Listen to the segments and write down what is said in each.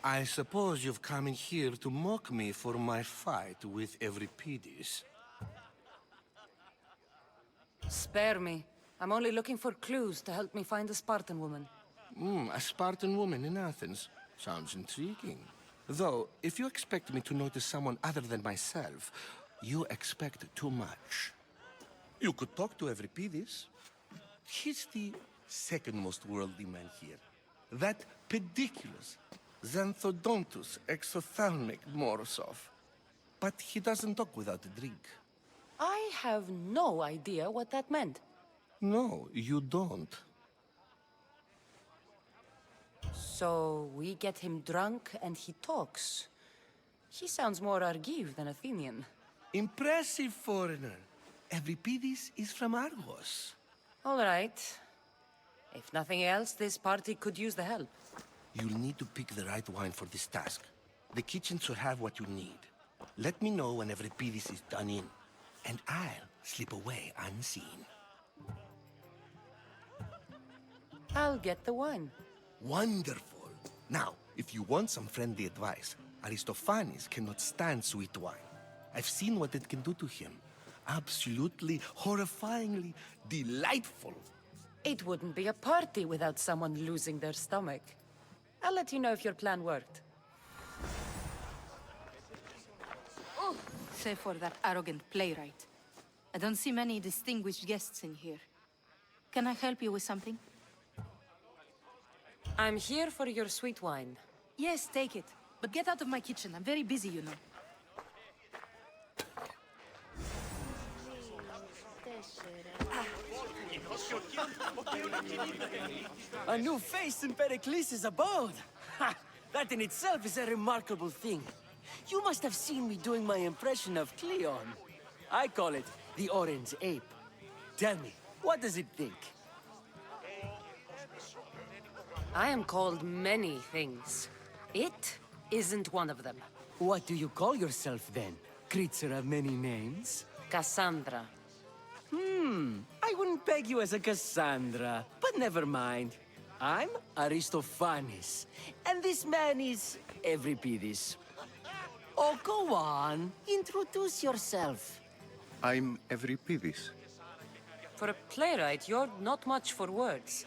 I suppose you've come in here to mock me for my fight with Euripides. Spare me. I'm only looking for clues to help me find a Spartan woman. A Spartan woman in Athens. Sounds intriguing. Though, if you expect me to notice someone other than myself, you expect too much. You could talk to Euripides. He's the second most worldly man here. That pediculous, xanthodontus, exophthalmic Morosov. But he doesn't talk without a drink. I have no idea what that meant. No, you don't. So we get him drunk and he talks. He sounds more Argive than Athenian. Impressive, foreigner. Euripides is from Argos. All right. If nothing else, this party could use the help. You'll need to pick the right wine for this task. The kitchen should have what you need. Let me know when Euripides is done in, and I'll slip away unseen. I'll get the wine. Wonderful. Now, if you want some friendly advice, Aristophanes cannot stand sweet wine. I've seen what it can do to him. Absolutely, horrifyingly delightful. It wouldn't be a party without someone losing their stomach. I'll let you know if your plan worked. Oh, save for that arrogant playwright. I don't see many distinguished guests in here. Can I help you with something? I'm here for your sweet wine. Yes, take it. But get out of my kitchen. I'm very busy, you know. A new face in Pericles' abode! Ha! That in itself is a remarkable thing. You must have seen me doing my impression of Cleon. I call it the Orange Ape. Tell me, what does it think? I am called many things. It isn't one of them. What do you call yourself then? Creature of many names? Cassandra. I wouldn't peg you as a Cassandra, but never mind. I'm Aristophanes, and this man is Euripides. Oh, go on. Introduce yourself. I'm Euripides. For a playwright, you're not much for words.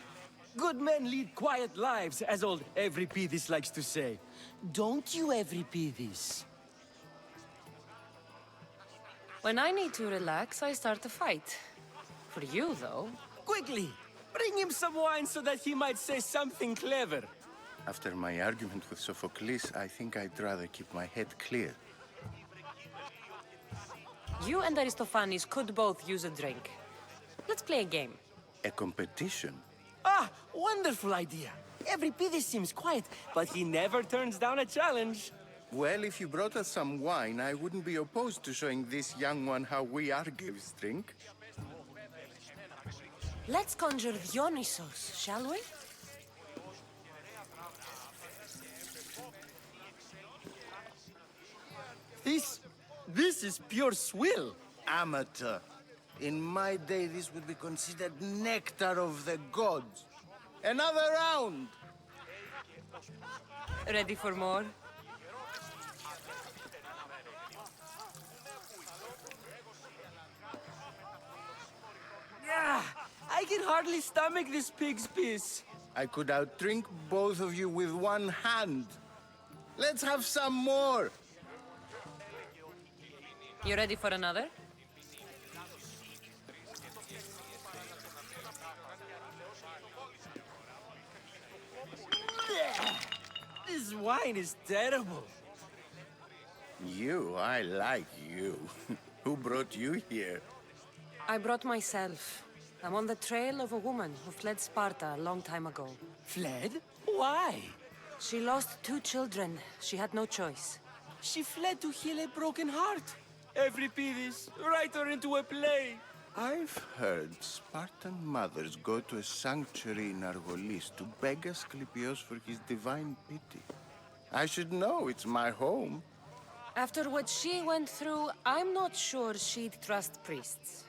Good men lead quiet lives, as old Euripides likes to say. Don't you, Euripides? When I need to relax, I start a fight. For you, though... Quickly! Bring him some wine so that he might say something clever. After my argument with Sophocles, I think I'd rather keep my head clear. You and Aristophanes could both use a drink. Let's play a game. A competition? Ah, wonderful idea. Euripides seems quiet, but he never turns down a challenge. Well, if you brought us some wine, I wouldn't be opposed to showing this young one how we Argives drink. Let's conjure Dionysos, shall we? This is pure swill. Amateur. In my day, this would be considered nectar of the gods. Another round! Ready for more? I can hardly stomach this pig's piss. I could outdrink both of you with one hand. Let's have some more! You ready for another? This wine is terrible. You, I like you. Who brought you here? I brought myself. I'm on the trail of a woman who fled Sparta a long time ago. Fled? Why? She lost 2 children. She had no choice. She fled to heal a broken heart. Euripides, write her into a play. I've heard Spartan mothers go to a sanctuary in Argolis to beg Asclepios for his divine pity. I should know, it's my home. After what she went through, I'm not sure she'd trust priests.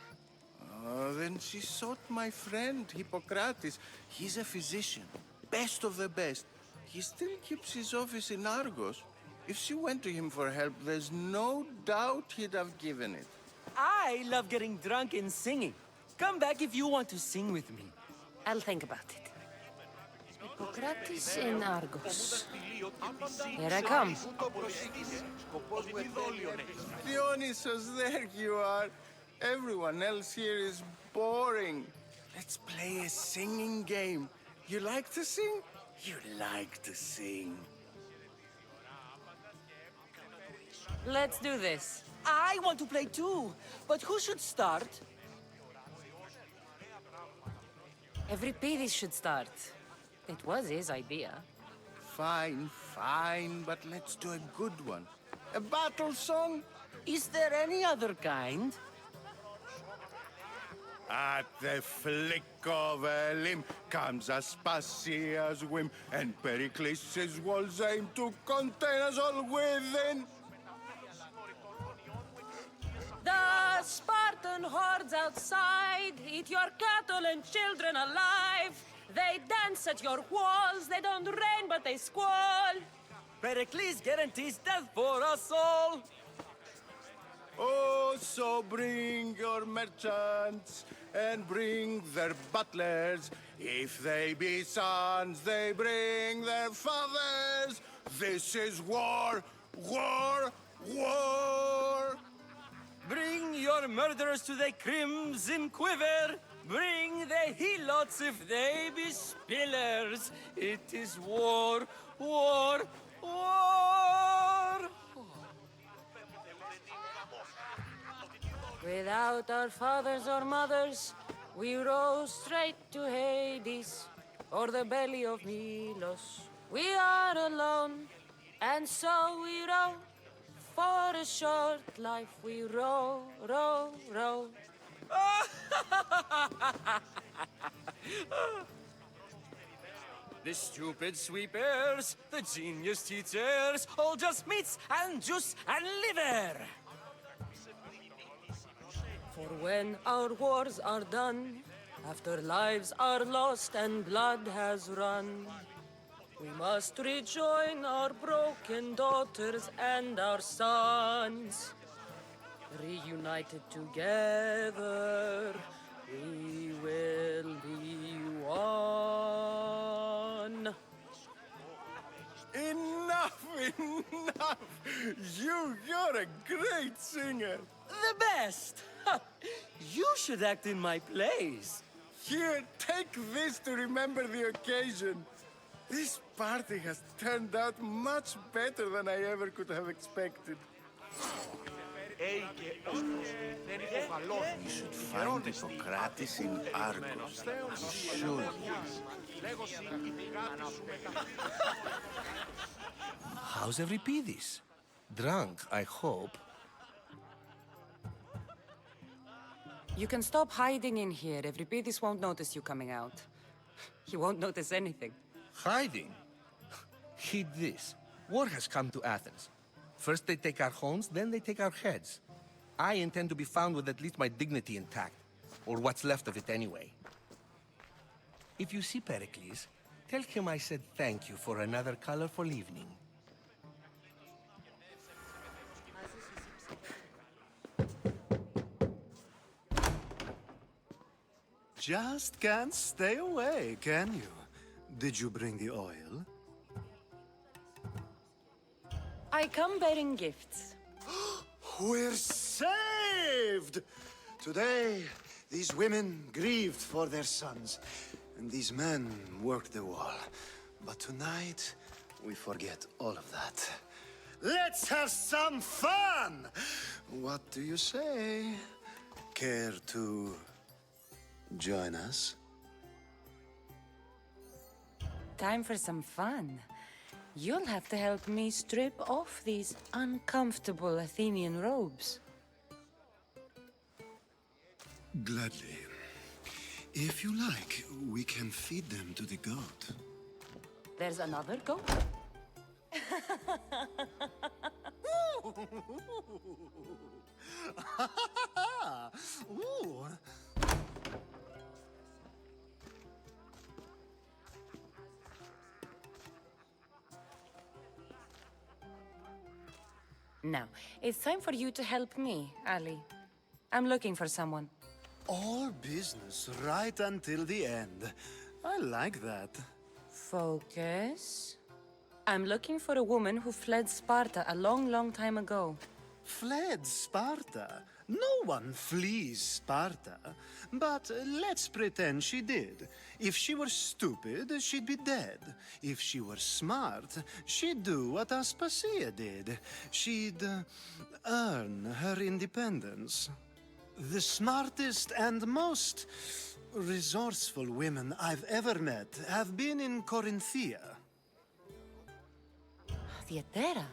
Then she sought my friend, Hippocrates. He's a physician, best of the best. He still keeps his office in Argos. If she went to him for help, there's no doubt he'd have given it. I love getting drunk and singing. Come back if you want to sing with me. I'll think about it. Hippocrates in Argos. Here I come. Dionysus, there you are. Everyone else here is boring. Let's play a singing game. You like to sing? You like to sing. Let's do this. I want to play too, but who should start? Euripides should start. It was his idea. Fine, fine, but let's do a good one. A battle song? Is there any other kind? At the flick of a limb comes Aspasia's whim, and Pericles' walls aim to contain us all within. The Spartan hordes outside eat your cattle and children alive. They dance at your walls. They don't rain, but they squall. Pericles guarantees death for us all. Oh, so bring your merchants and bring their butlers. If they be sons, they bring their fathers. This is war, war, war. Bring your murderers to the crimson quiver. Bring the helots if they be spillers. It is war, war, war. Without our fathers or mothers, we row straight to Hades or the belly of Milos. We are alone, and so we row. For a short life we row, row, row. The stupid sweepers, the genius teachers, all just meats and juice and liver. For when our wars are done, after lives are lost and blood has run, we must rejoin our broken daughters and our sons. Reunited together, we will be one. Enough, enough! You're a great singer. The best! You should act in my plays. Here, take this to remember the occasion. This party has turned out much better than I ever could have expected. You should find Hippocrates in Argos. I'm sure he is. How's Euripides? Drunk, I hope. You can stop hiding in here. Euripides won't notice you coming out. He won't notice anything. Hiding? Heed this. War has come to Athens. First they take our homes, then they take our heads. I intend to be found with at least my dignity intact. Or what's left of it anyway. If you see Pericles, tell him I said thank you for another colorful evening. Just can't stay away, can you? Did you bring the oil? I come bearing gifts. We're saved! Today, these women grieved for their sons, and these men worked the wall. But tonight, we forget all of that. Let's have some fun! What do you say? Care to join us? Time for some fun. You'll have to help me strip off these uncomfortable Athenian robes. Gladly. If you like, we can feed them to the goat. There's another goat? Ooh. Now, it's time for you to help me, Ali. I'm looking for someone. All business right until the end. I like that. Focus. I'm looking for a woman who fled Sparta a long, long time ago. Fled Sparta? No one flees Sparta. But let's pretend she did. If she were stupid, she'd be dead. If she were smart, she'd do what Aspasia did. She'd earn her independence. The smartest and most resourceful women I've ever met have been in Corinthia. Theatera.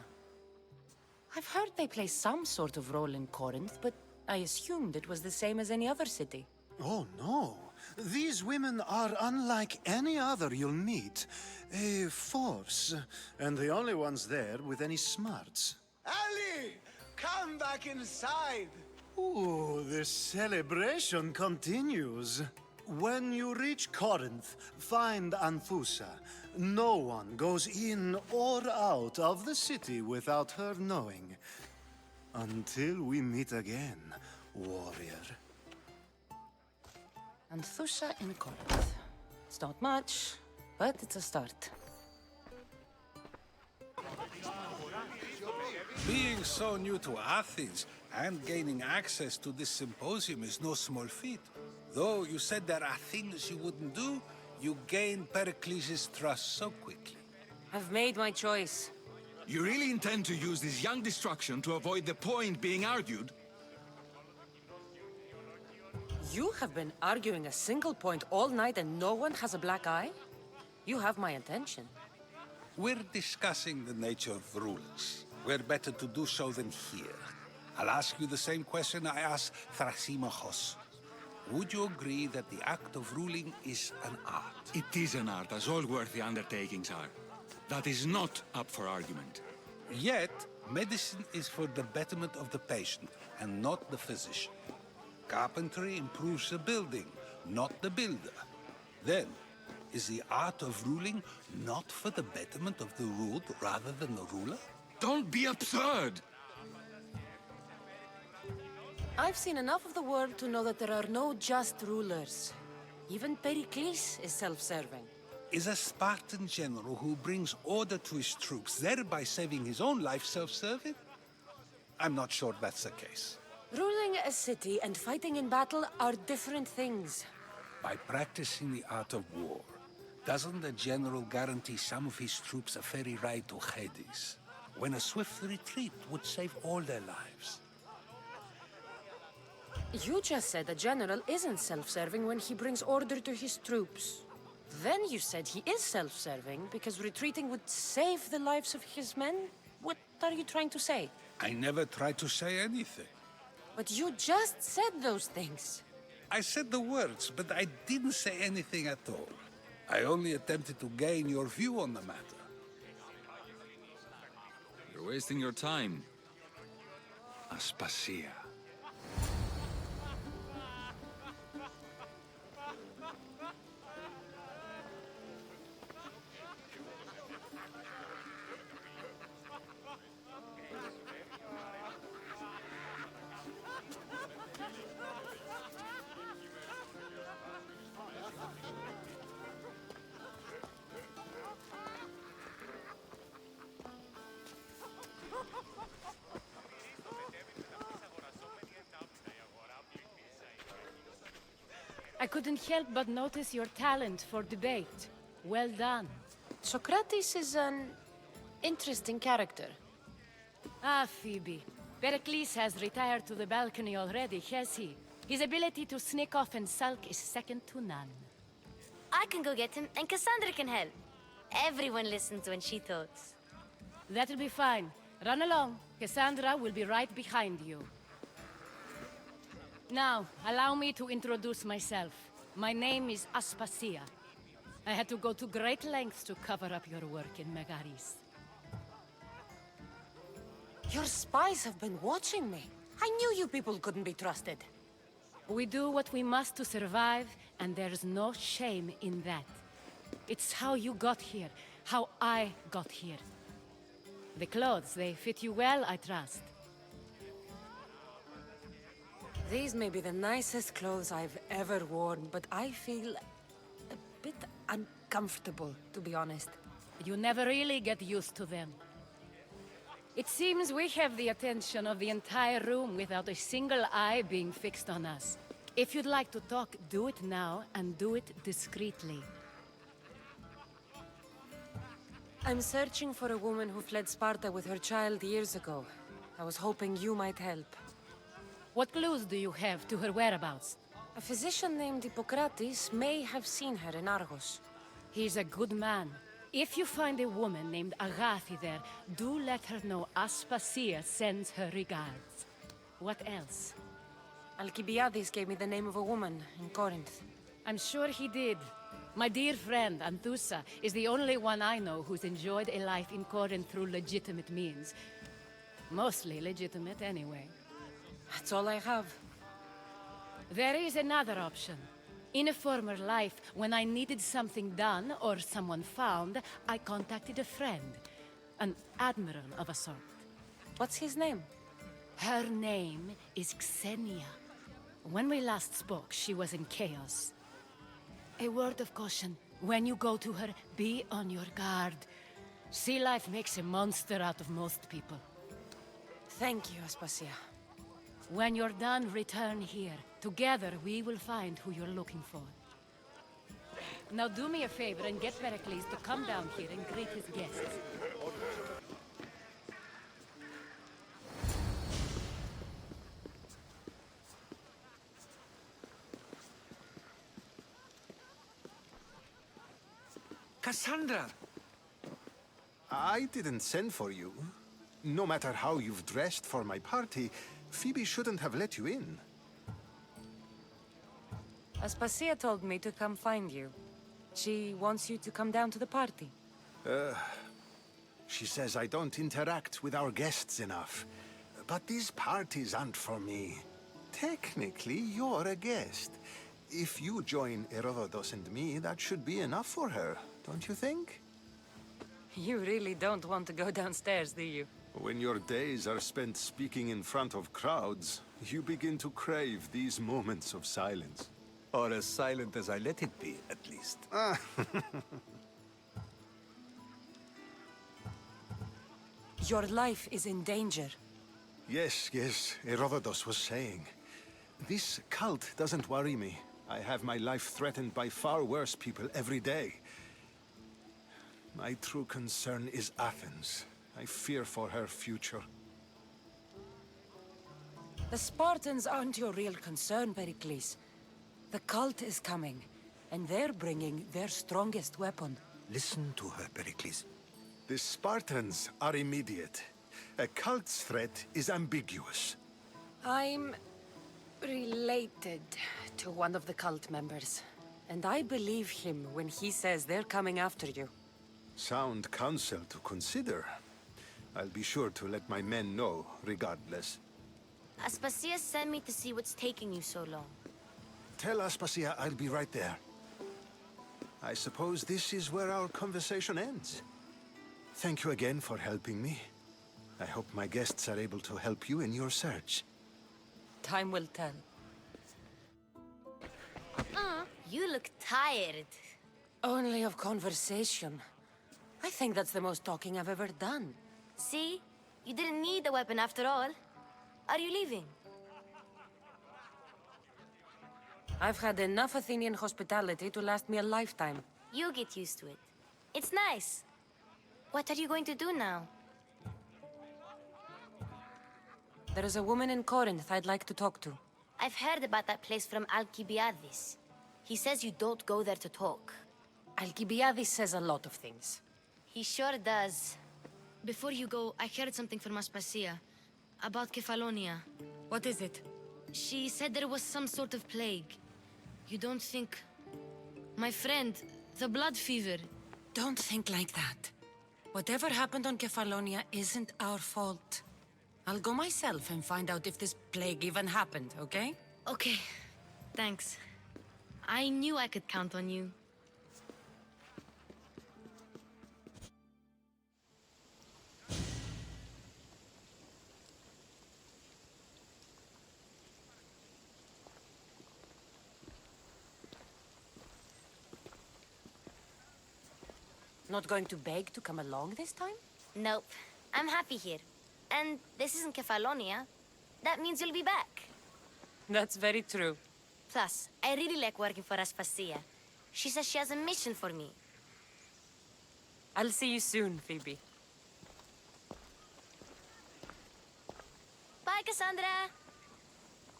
I've heard they play some sort of role in Corinth, but I assumed it was the same as any other city. Oh, no. These women are unlike any other you'll meet. A force, and the only ones there with any smarts. Ali! Come back inside! Ooh, the celebration continues. When you reach Corinth, find Anthusa. No one goes in or out of the city without her knowing. Until we meet again, warrior. Anthusa in Corinth. It's not much, but it's a start. Being so new to Athens and gaining access to this symposium is no small feat. Though you said there are things you wouldn't do, you gain Pericles' trust so quickly. I've made my choice. You really intend to use this young destruction to avoid the point being argued? You have been arguing a single point all night and no one has a black eye? You have my attention. We're discussing the nature of rulers. Where better to do so than here? I'll ask you the same question I asked Thrasymachos. Would you agree that the act of ruling is an art? It is an art, as all worthy undertakings are. That is not up for argument. Yet, medicine is for the betterment of the patient and not the physician. Carpentry improves the building, not the builder. Then, is the art of ruling not for the betterment of the ruled rather than the ruler? Don't be absurd! I've seen enough of the world to know that there are no just rulers. Even Pericles is self-serving. Is a Spartan general who brings order to his troops, thereby saving his own life, self-serving? I'm not sure that's the case. Ruling a city and fighting in battle are different things. By practicing the art of war, doesn't the general guarantee some of his troops a ferry ride to Hades, when a swift retreat would save all their lives? You just said a general isn't self-serving when he brings order to his troops. Then you said he is self-serving because retreating would save the lives of his men? What are you trying to say? I never tried to say anything. But you just said those things. I said the words, but I didn't say anything at all. I only attempted to gain your view on the matter. You're wasting your time. Aspasia. I couldn't help but notice your talent for debate. Well done. Socrates is an interesting character. Ah, Phoebe. Pericles has retired to the balcony already, has he? His ability to sneak off and sulk is second to none. I can go get him, and Cassandra can help. Everyone listens when she talks. That'll be fine. Run along. Cassandra will be right behind you. Now, allow me to introduce myself. My name is Aspasia. I had to go to great lengths to cover up your work in Megaris. Your spies have been watching me. I knew you people couldn't be trusted. We do what we must to survive, and there's no shame in that. It's how you got here, how I got here. The clothes, they fit you well, I trust. These may be the nicest clothes I've ever worn, but I feel a bit uncomfortable, to be honest. You never really get used to them. It seems we have the attention of the entire room without a single eye being fixed on us. If you'd like to talk, do it now, and do it discreetly. I'm searching for a woman who fled Sparta with her child years ago. I was hoping you might help. What clues do you have to her whereabouts? A physician named Hippocrates may have seen her in Argos. He's a good man. If you find a woman named Agathi there, do let her know Aspasia sends her regards. What else? Alcibiades gave me the name of a woman in Corinth. I'm sure he did. My dear friend, Anthusa, is the only one I know who's enjoyed a life in Corinth through legitimate means. Mostly legitimate, anyway. That's all I have. There is another option. In a former life, when I needed something done or someone found, I contacted a friend. An admiral of a sort. What's his name? Her name is Xenia. When we last spoke, she was in chaos. A word of caution. When you go to her, be on your guard. Sea life makes a monster out of most people. Thank you, Aspasia. When you're done, return here. Together, we will find who you're looking for. Now do me a favor and get Pericles to come down here and greet his guests. Cassandra! I didn't send for you. No matter how you've dressed for my party, Phoebe shouldn't have let you in. Aspasia told me to come find you. She wants you to come down to the party. She says I don't interact with our guests enough. But these parties aren't for me. Technically, you're a guest. If you join Herodotus and me, that should be enough for her, don't you think? You really don't want to go downstairs, do you? When your days are spent speaking in front of crowds, you begin to crave these moments of silence. Or as silent as I let it be, at least. Your life is in danger. Yes, Herodotus was saying. This cult doesn't worry me. I have my life threatened by far worse people every day. My true concern is Athens. I fear for her future. The Spartans aren't your real concern, Pericles. The cult is coming, and they're bringing their strongest weapon. Listen to her, Pericles. The Spartans are immediate. A cult's threat is ambiguous. I'm related to one of the cult members, and I believe him when he says they're coming after you. Sound counsel to consider. I'll be sure to let my men know, regardless. Aspasia sent me to see what's taking you so long. Tell Aspasia I'll be right there. I suppose this is where our conversation ends. Thank you again for helping me. I hope my guests are able to help you in your search. Time will tell. You look tired. Only of conversation. I think that's the most talking I've ever done. See? You didn't need the weapon after all. Are you leaving? I've had enough Athenian hospitality to last me a lifetime. You get used to it. It's nice. What are you going to do now? There is a woman in Corinth I'd like to talk to. I've heard about that place from Alcibiades. He says you don't go there to talk. Alcibiades says a lot of things. He sure does. Before you go, I heard something from Aspasia. About Kefalonia. What is it? She said there was some sort of plague. You don't think... My friend, the blood fever. Don't think like that. Whatever happened on Kefalonia isn't our fault. I'll go myself and find out if this plague even happened, okay? Okay. Thanks. I knew I could count on you. Not going to beg to come along this time? Nope. I'm happy here. And this isn't Kefalonia. That means you'll be back. That's very true. Plus, I really like working for Aspasia. She says she has a mission for me. I'll see you soon, Phoebe. Bye, Cassandra!